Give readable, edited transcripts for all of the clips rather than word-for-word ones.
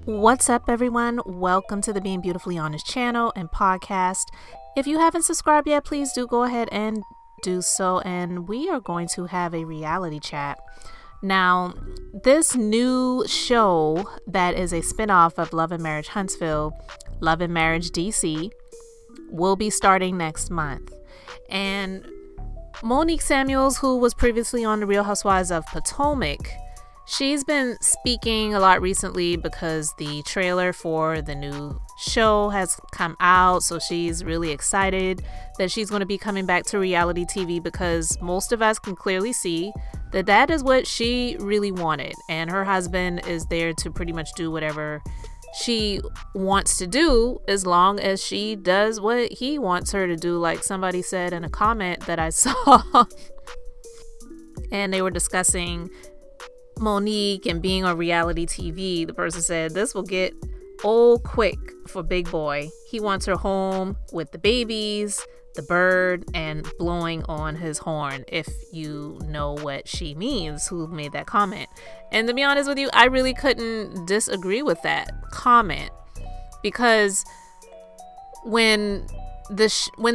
What's up, everyone? Welcome to the Being Beautifully Honest channel and podcast. If you haven't subscribed yet, please do go ahead and do so. And we are going to have a reality chat. Now, this new show that is a spinoff of Love and Marriage Huntsville, Love and Marriage DC, will be starting next month. And Monique Samuels, who was previously on The Real Housewives of Potomac, she's been speaking a lot recently because the trailer for the new show has come out. So she's really excited that she's going to be coming back to reality TV because most of us can clearly see that that is what she really wanted. And her husband is there to pretty much do whatever she wants to do as long as she does what he wants her to do. Like somebody said in a comment that I saw, and they were discussing Monique and being on reality TV. The person said, "This will get old quick for Big Boy. He wants her home with the babies, the bird, and blowing on his horn," if you know what she means, who made that comment. And to be honest with you, I really couldn't disagree with that comment, because when the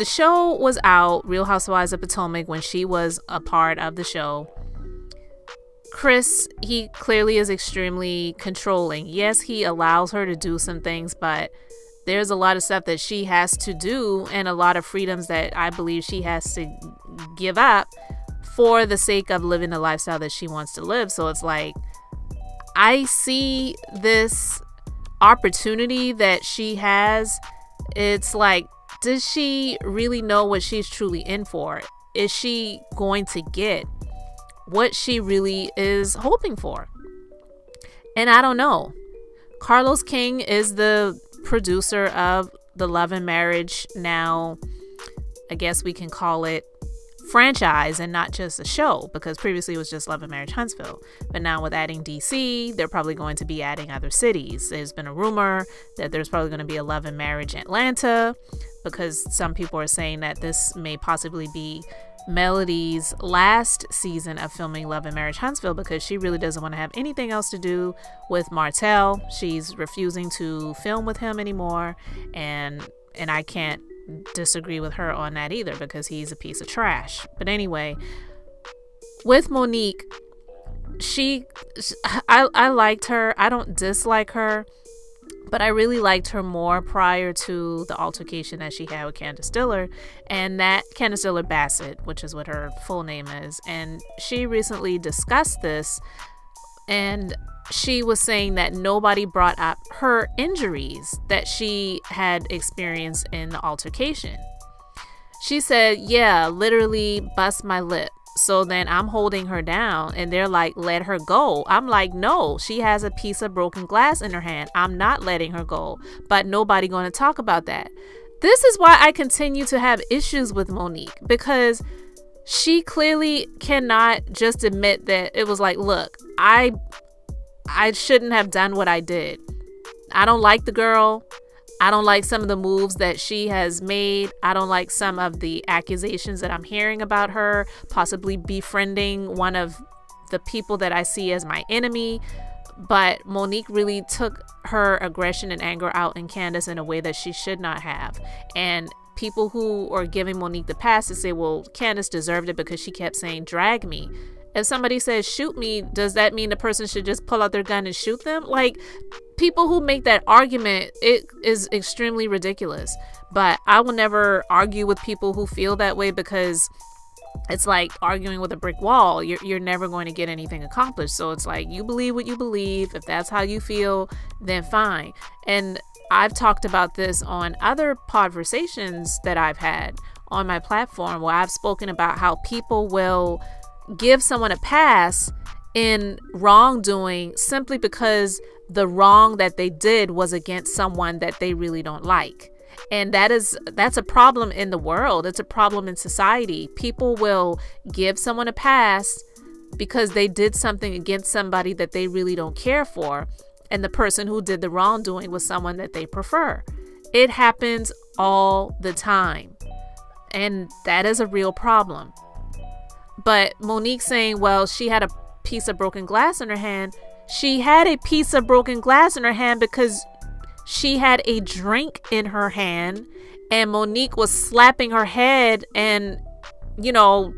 show was out, Real Housewives of Potomac, when she was a part of the show, Chris, he clearly is extremely controlling. Yes, he allows her to do some things, but there's a lot of stuff that she has to do and a lot of freedoms that I believe she has to give up for the sake of living the lifestyle that she wants to live. So it's like, I see this opportunity that she has. It's like, does she really know what she's truly in for? Is she going to get what she really is hoping for? And I don't know. Carlos King is the producer of the Love and Marriage, now I guess we can call it franchise and not just a show, because previously it was just Love and Marriage Huntsville. But now with adding DC, they're probably going to be adding other cities. There's been a rumor that there's probably going to be a Love and Marriage Atlanta, because some people are saying that this may possibly be Melody's last season of filming Love and Marriage Huntsville, because she really doesn't want to have anything else to do with Martell. She's refusing to film with him anymore, and I can't disagree with her on that either, because he's a piece of trash. But anyway, with Monique, I liked her. I don't dislike her, but I really liked her more prior to the altercation that she had with Candice Diller, and that Candice Diller Bassett, which is what her full name is. And she recently discussed this, and she was saying that nobody brought up her injuries that she had experienced in the altercation. She said, "Yeah, literally bust my lip. So then I'm holding her down and they're like, let her go." I'm like, no, she has a piece of broken glass in her hand. I'm not letting her go, but nobody going to talk about that. This is why I continue to have issues with Monique, because she clearly cannot just admit that it was like, look, I shouldn't have done what I did. I don't like the girl. I don't like some of the moves that she has made. I don't like some of the accusations that I'm hearing about her possibly befriending one of the people that I see as my enemy. But Monique really took her aggression and anger out in Candice in a way that she should not have. And people who are giving Monique the pass to say, well, Candice deserved it because she kept saying, drag me. If somebody says shoot me, does that mean the person should just pull out their gun and shoot them? Like, people who make that argument, it is extremely ridiculous. But I will never argue with people who feel that way, because it's like arguing with a brick wall. You're never going to get anything accomplished. So it's like, you believe what you believe. If that's how you feel, then fine. And I've talked about this on other conversations that I've had on my platform, where I've spoken about how people will give someone a pass in wrongdoing simply because the wrong that they did was against someone that they really don't like. And that's a problem in the world. It's a problem in society. People will give someone a pass because they did something against somebody that they really don't care for, and the person who did the wrongdoing was someone that they prefer. It happens all the time, and that is a real problem. But Monique saying, well, she had a piece of broken glass in her hand, She had a piece of broken glass in her hand because she had a drink in her hand, and Monique was slapping her head and, you know,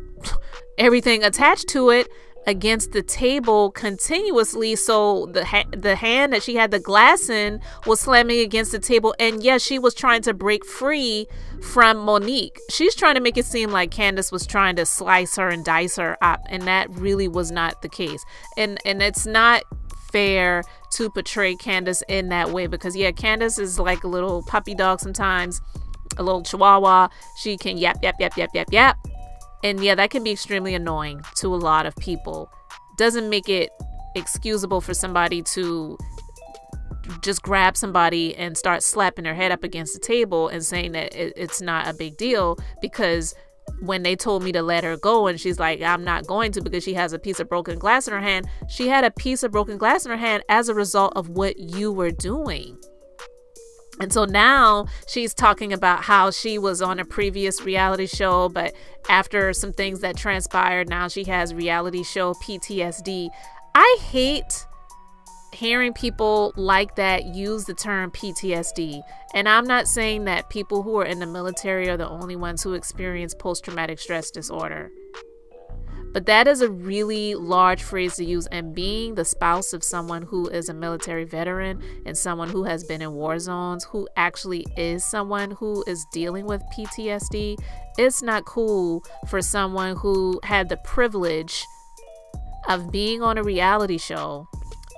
everything attached to it against the table continuously. So the hand that she had the glass in was slamming against the table, and yes, she was trying to break free from Monique. She's trying to make it seem like Candice was trying to slice her and dice her up, and that really was not the case. And it's not fair to portray Candice in that way, because yeah, Candice is like a little puppy dog sometimes, a little chihuahua. She can yap yap yap yap yap yap. And yeah, that can be extremely annoying to a lot of people. Doesn't make it excusable for somebody to just grab somebody and start slapping their head up against the table and saying that it's not a big deal, because when they told me to let her go and she's like, I'm not going to because she has a piece of broken glass in her hand. She had a piece of broken glass in her hand as a result of what you were doing. And so now she's talking about how she was on a previous reality show, but after some things that transpired, now she has reality show PTSD. I hate hearing people like that use the term PTSD. And I'm not saying that people who are in the military are the only ones who experience post-traumatic stress disorder. But that is a really large phrase to use, and being the spouse of someone who is a military veteran and someone who has been in war zones, who actually is someone who is dealing with PTSD, it's not cool for someone who had the privilege of being on a reality show,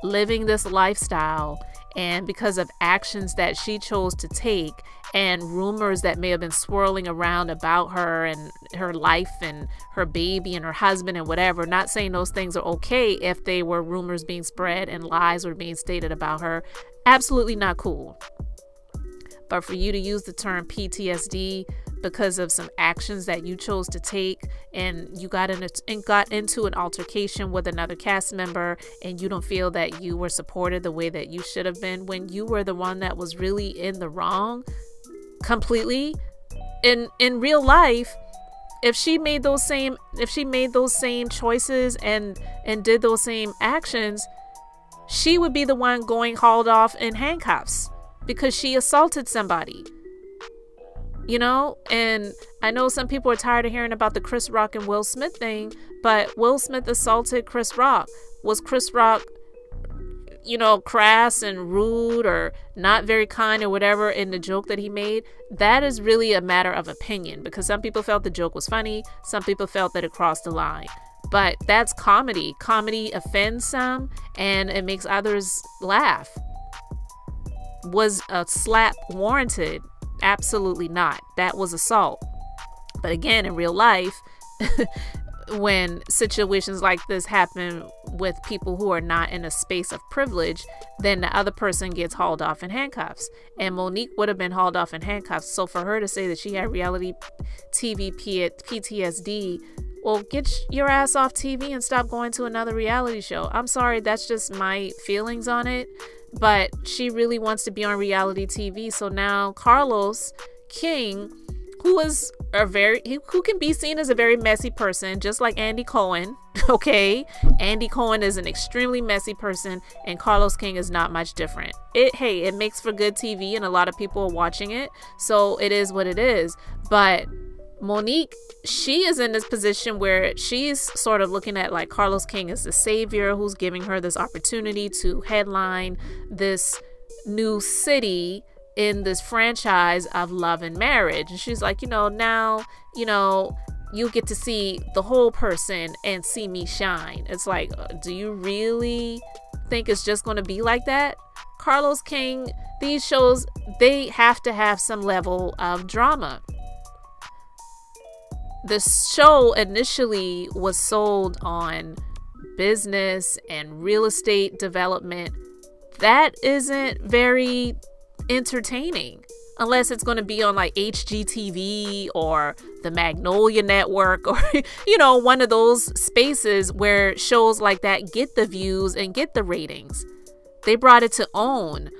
living this lifestyle, and because of actions that she chose to take and rumors that may have been swirling around about her and her life and her baby and her husband and whatever. Not saying those things are okay if they were rumors being spread and lies were being stated about her. Absolutely not cool. But for you to use the term PTSD because of some actions that you chose to take, and you got into an altercation with another cast member, and you don't feel that you were supported the way that you should have been when you were the one that was really in the wrong completely. In real life, if she made those same choices and did those same actions, she would be the one going hauled off in handcuffs because she assaulted somebody. You know, and I know some people are tired of hearing about the Chris Rock and Will Smith thing, but Will Smith assaulted Chris Rock. Was Chris Rock, you know, crass and rude or not very kind or whatever in the joke that he made? That is really a matter of opinion, because some people felt the joke was funny, some people felt that it crossed the line. But that's comedy. Comedy offends some and it makes others laugh. Was a slap warranted? Absolutely not. That was assault. But again, in real life, when situations like this happen with people who are not in a space of privilege, then the other person gets hauled off in handcuffs. And Monique would have been hauled off in handcuffs. So for her to say that she had reality TV PTSD, well, get your ass off TV and stop going to another reality show. I'm sorry, that's just my feelings on it. But she really wants to be on reality TV. So now Carlos King, who can be seen as a very messy person, just like Andy Cohen. Okay, Andy Cohen is an extremely messy person, and Carlos King is not much different. It makes for good TV, and a lot of people are watching it, so it is what it is. But Monique, she is in this position where she's sort of looking at like Carlos King as the savior who's giving her this opportunity to headline this new city in this franchise of love and marriage. And she's like, now, you get to see the whole person and see me shine. It's like, do you really think it's just going to be like that? Carlos King, these shows, they have to have some level of drama. The show initially was sold on business and real estate development. That isn't very entertaining unless it's going to be on like HGTV or the Magnolia Network or, one of those spaces where shows like that get the views and get the ratings. They brought it to OWN.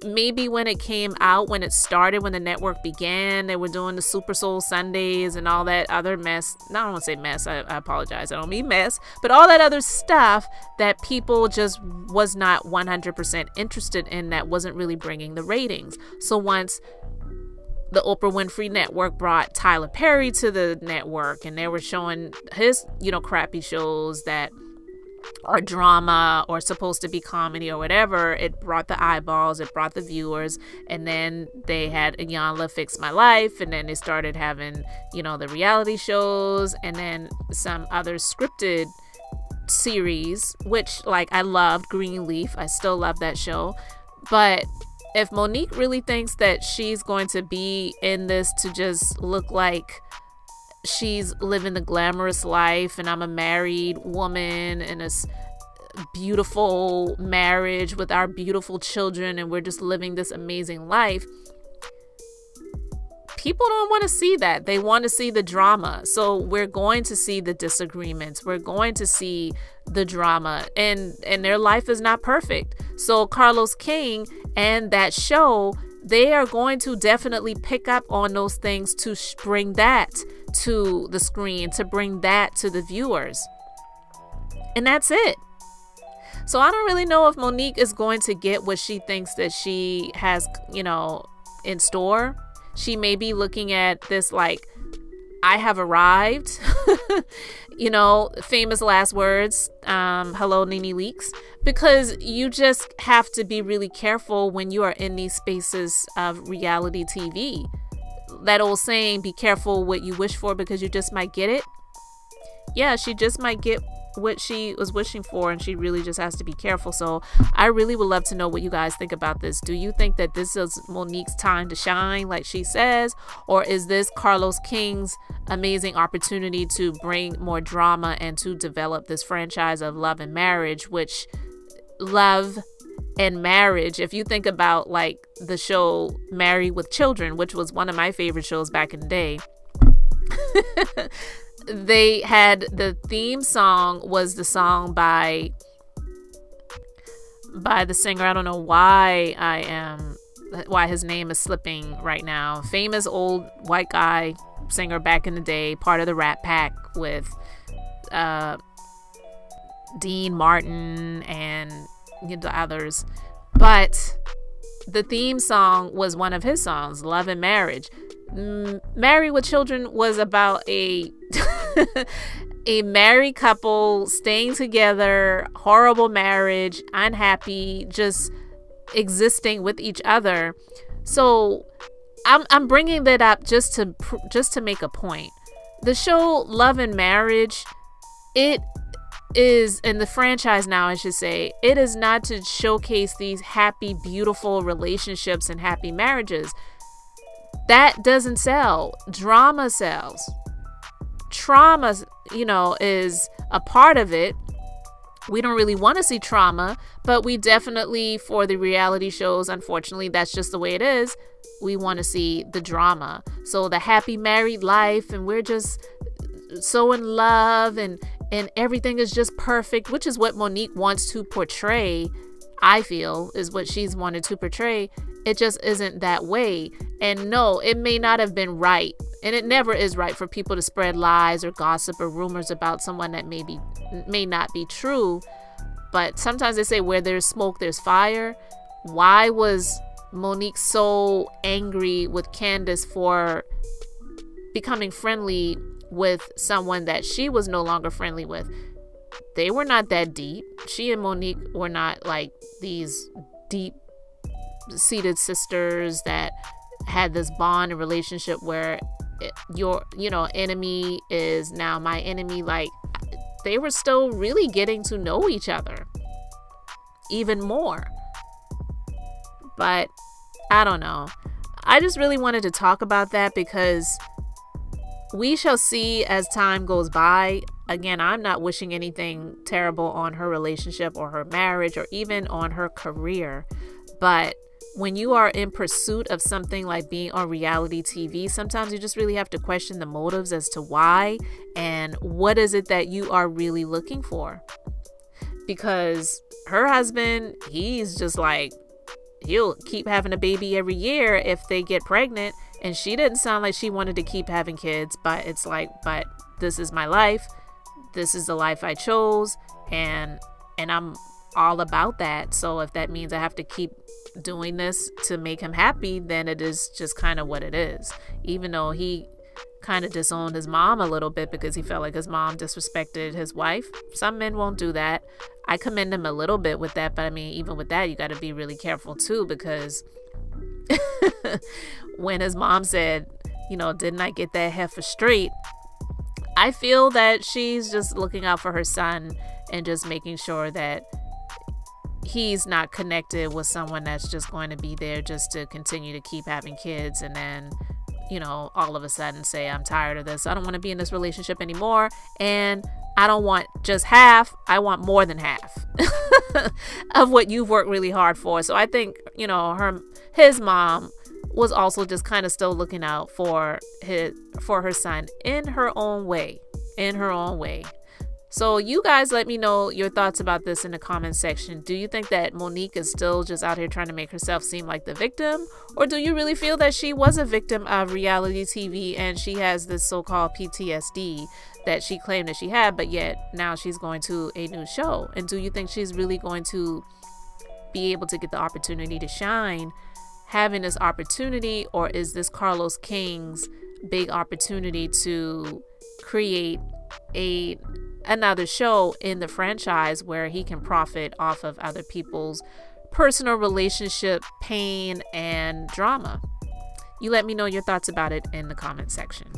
maybe when it came out, when it started, when the network began, they were doing the Super Soul Sundays and all that other mess. No, I don't want to say mess. I apologize. I don't mean mess, but all that other stuff that people just was not 100% interested in, that wasn't really bringing the ratings. So once the Oprah Winfrey Network brought Tyler Perry to the network, and they were showing his, crappy shows that are drama or supposed to be comedy or whatever, it brought the eyeballs, it brought the viewers. And then they had Iyanla Fix My Life, and then they started having, the reality shows, and then some other scripted series, which, like, I loved Greenleaf. I still love that show. But if Monique really thinks that she's going to be in this to just look like she's living the glamorous life, and I'm a married woman in a beautiful marriage with our beautiful children, and we're just living this amazing life, people don't want to see that. They want to see the drama. So we're going to see the disagreements. We're going to see the drama, and their life is not perfect. So Carlos King and that show, they are going to definitely pick up on those things to bring that to the screen, to bring that to the viewers. And that's it. So I don't really know if Monique is going to get what she thinks that she has, in store. She may be looking at this like, I have arrived, famous last words, hello, Nene Leakes, because you just have to be really careful when you are in these spaces of reality TV. That old saying, be careful what you wish for because you just might get it. Yeah, she just might get what she was wishing for, and she really just has to be careful. So I really would love to know what you guys think about this. Do you think that this is Monique's time to shine, like she says, or is this Carlos King's amazing opportunity to bring more drama and to develop this franchise of Love and Marriage, which Love and Marriage, if you think about like the show Married with Children, which was one of my favorite shows back in the day, they had the theme song was the song by the singer. I don't know why his name is slipping right now. Famous old white guy singer back in the day, part of the Rat Pack with Dean Martin and the others. But the theme song was one of his songs, Love and Marriage. Married with Children was about a a married couple staying together, horrible marriage, unhappy, just existing with each other. So I'm bringing that up just to make a point. The show Love and Marriage, it is, in the franchise now, I should say, it is not to showcase these happy, beautiful relationships and happy marriages. That doesn't sell. Drama sells. Trauma, is a part of it. We don't really want to see trauma, but we definitely, for the reality shows, unfortunately, that's just the way it is. We want to see the drama. So the happy married life, and we're just so in love, and everything is just perfect, which is what Monique wants to portray. I feel is what she's wanted to portray. It just isn't that way. And no, it may not have been right. And it never is right for people to spread lies or gossip or rumors about someone that may not be true. But sometimes they say where there's smoke, there's fire. Why was Monique so angry with Candice for becoming friendly with someone that she was no longer friendly with? They were not that deep. She and Monique were not like these deep-seated sisters that had this bond and relationship where your enemy is now my enemy. Like, they were still really getting to know each other even more. But I don't know. I just really wanted to talk about that because we shall see as time goes by. Again, I'm not wishing anything terrible on her relationship or her marriage or even on her career. But when you are in pursuit of something like being on reality TV, sometimes you just really have to question the motives as to why and what is it that you are really looking for. Because her husband, he's just like, he'll keep having a baby every year if they get pregnant. And she didn't sound like she wanted to keep having kids, but it's like, but this is my life. This is the life I chose, and I'm all about that. So if that means I have to keep doing this to make him happy, then it is just kind of what it is. Even though he kind of disowned his mom a little bit because he felt like his mom disrespected his wife. Some men won't do that. I commend him a little bit with that, but I mean, even with that, you got to be really careful too, because when his mom said, you know, didn't I get that heifer straight? I feel that she's just looking out for her son and just making sure that he's not connected with someone that's just going to be there just to continue to keep having kids, and then, you know, all of a sudden say, I'm tired of this. I don't want to be in this relationship anymore. And I don't want just half. I want more than half of what you've worked really hard for. So I think, you know, his mom was also just kind of still looking out for her son in her own way. So you guys let me know your thoughts about this in the comment section. Do you think that Monique is still just out here trying to make herself seem like the victim? Or do you really feel that she was a victim of reality TV and she has this so-called PTSD that she claimed that she had, but yet now she's going to a new show? And do you think she's really going to be able to get the opportunity to shine having this opportunity? Or is this Carlos King's big opportunity to create another show in the franchise where he can profit off of other people's personal relationship pain and drama? You let me know your thoughts about it in the comment section.